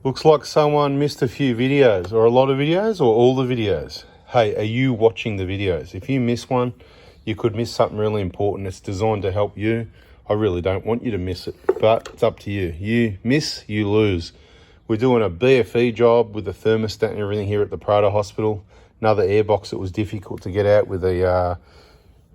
Looks like someone missed a few videos, or a lot of videos, or all the videos. Hey, are you watching the videos? If you miss one, you could miss something really important. It's designed to help you. I really don't want you to miss it, but it's up to you. You miss, you lose. We're doing a BFE job with the thermostat and everything here at the Prado Hospital. Another airbox that was difficult to get out with the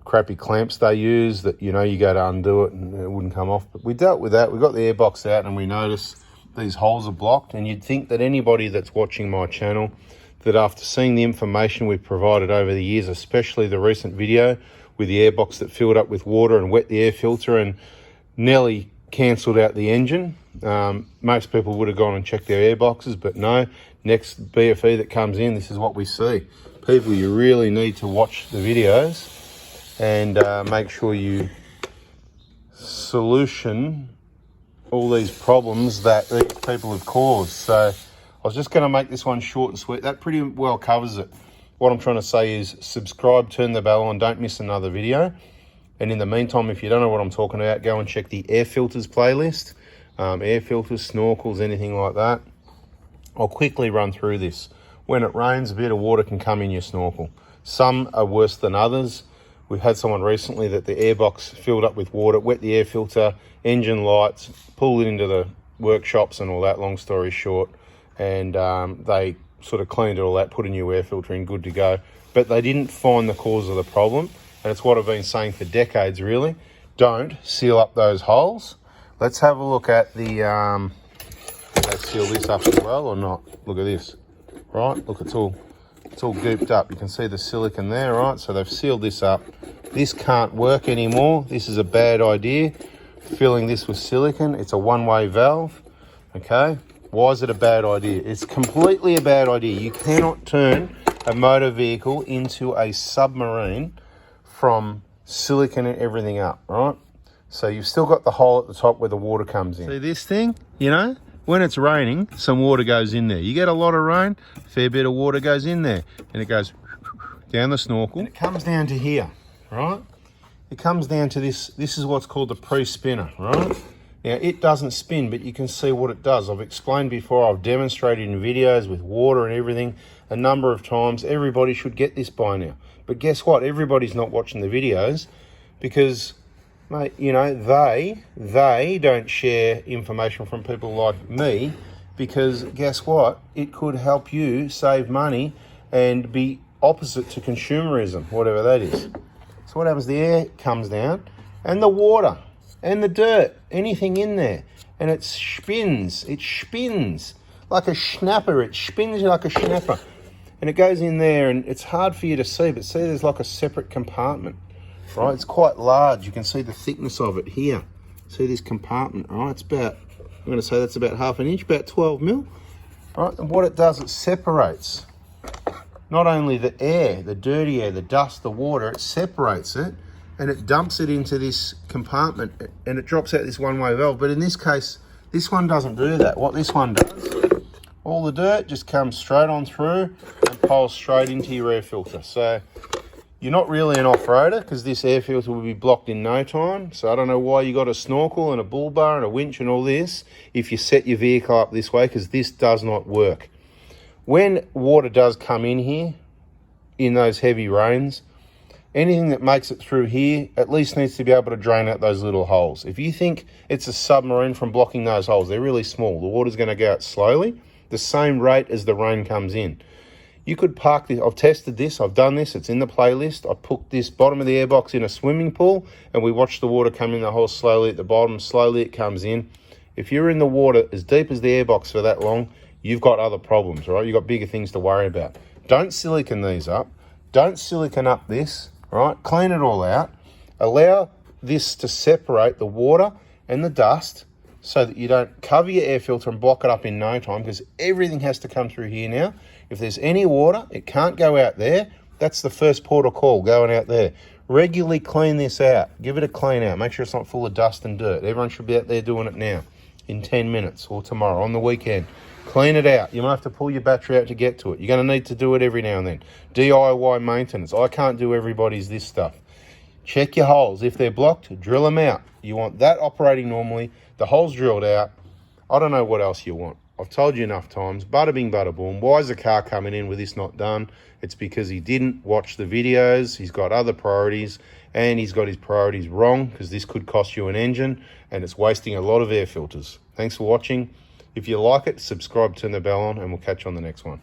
crappy clamps they use that, you go to undo it and it wouldn't come off. But we dealt with that. We got the airbox out and we noticed these holes are blocked, and you'd think that anybody that's watching my channel, that after seeing the information we've provided over the years, especially the recent video with the airbox that filled up with water and wet the air filter and nearly cancelled out the engine, most people would have gone and checked their airboxes, but no. Next BFE that comes in, this is what we see. People, you really need to watch the videos and make sure you solution all these problems that these people have caused. So I was just going to make this one short and sweet. That pretty well covers it. What I'm trying to say is subscribe, turn the bell on, don't miss another video. And in the meantime, if you don't know what I'm talking about, go and check the air filters playlist. Air filters, snorkels, anything like that. I'll quickly run through this. When it rains, a bit of water can come in your snorkel. Some are worse than others. We've had someone recently that the airbox filled up with water, wet the air filter, engine lights, pulled it into the workshops and all that, long story short. And they sort of cleaned it all out, put a new air filter in, good to go. But they didn't find the cause of the problem. And it's what I've been saying for decades, really. Don't seal up those holes. Let's have a look at the, did they seal this up as well or not? Look at this, right? Look, it's all gooped up. You can see the silicone there, right? So they've sealed this up. This can't work anymore. This is a bad idea. Filling this with silicone, it's a one-way valve, okay? Why is it a bad idea? It's completely a bad idea. You cannot turn a motor vehicle into a submarine from silicone and everything up, right? So you've still got the hole at the top where the water comes in. See this thing, when it's raining, some water goes in there. You get a lot of rain, a fair bit of water goes in there, and it goes down the snorkel. And it comes down to here, right? It comes down to this. This is what's called the pre-spinner, right? Now, it doesn't spin, but you can see what it does. I've explained before, I've demonstrated in videos with water and everything a number of times. Everybody should get this by now. But guess what? Everybody's not watching the videos because, mate, they don't share information from people like me because guess what? It could help you save money and be opposite to consumerism, whatever that is. So what happens? The air comes down and the water and the dirt, anything in there, and it spins like a schnapper. It spins like a schnapper. And it goes in there and it's hard for you to see, but see there's like a separate compartment, right? It's quite large. You can see the thickness of it here. See this compartment, right? It's about, I'm going to say that's about half an inch, about 12 mil, right? And what it does, it separates not only the air, the dirty air, the dust, the water, it separates it and it dumps it into this compartment and it drops out this one-way valve. But in this case, this one doesn't do that. What this one does, all the dirt just comes straight on through and piles straight into your air filter. So you're not really an off-roader because this air filter will be blocked in no time. So I don't know why you got a snorkel and a bull bar and a winch and all this if you set your vehicle up this way, because this does not work. When water does come in here, in those heavy rains, anything that makes it through here at least needs to be able to drain out those little holes. If you think it's a submarine from blocking those holes, they're really small. The water's going to go out slowly, the same rate as the rain comes in. You could park this. I've tested this. I've done this. It's in the playlist. I put this bottom of the airbox in a swimming pool and we watch the water come in the hole slowly at the bottom. Slowly it comes in. If you're in the water as deep as the airbox for that long, you've got other problems, right? You've got bigger things to worry about. Don't silicone these up. Don't silicone up this, right? Clean it all out. Allow this to separate the water and the dust so that you don't cover your air filter and block it up in no time, because everything has to come through here now. If there's any water, it can't go out there. That's the first port of call, going out there. Regularly clean this out. Give it a clean out. Make sure it's not full of dust and dirt. Everyone should be out there doing it now in 10 minutes or tomorrow on the weekend. Clean it out. You might have to pull your battery out to get to it. You're going to need to do it every now and then. DIY maintenance. I can't do everybody's this stuff. Check your holes. If they're blocked, drill them out. You want that operating normally. The hole's drilled out. I don't know what else you want. I've told you enough times, bada bing, bada boom. Why is the car coming in with this not done? It's because he didn't watch the videos. He's got other priorities, and he's got his priorities wrong, because this could cost you an engine and it's wasting a lot of air filters. Thanks for watching. If you like it, subscribe, turn the bell on, and we'll catch you on the next one.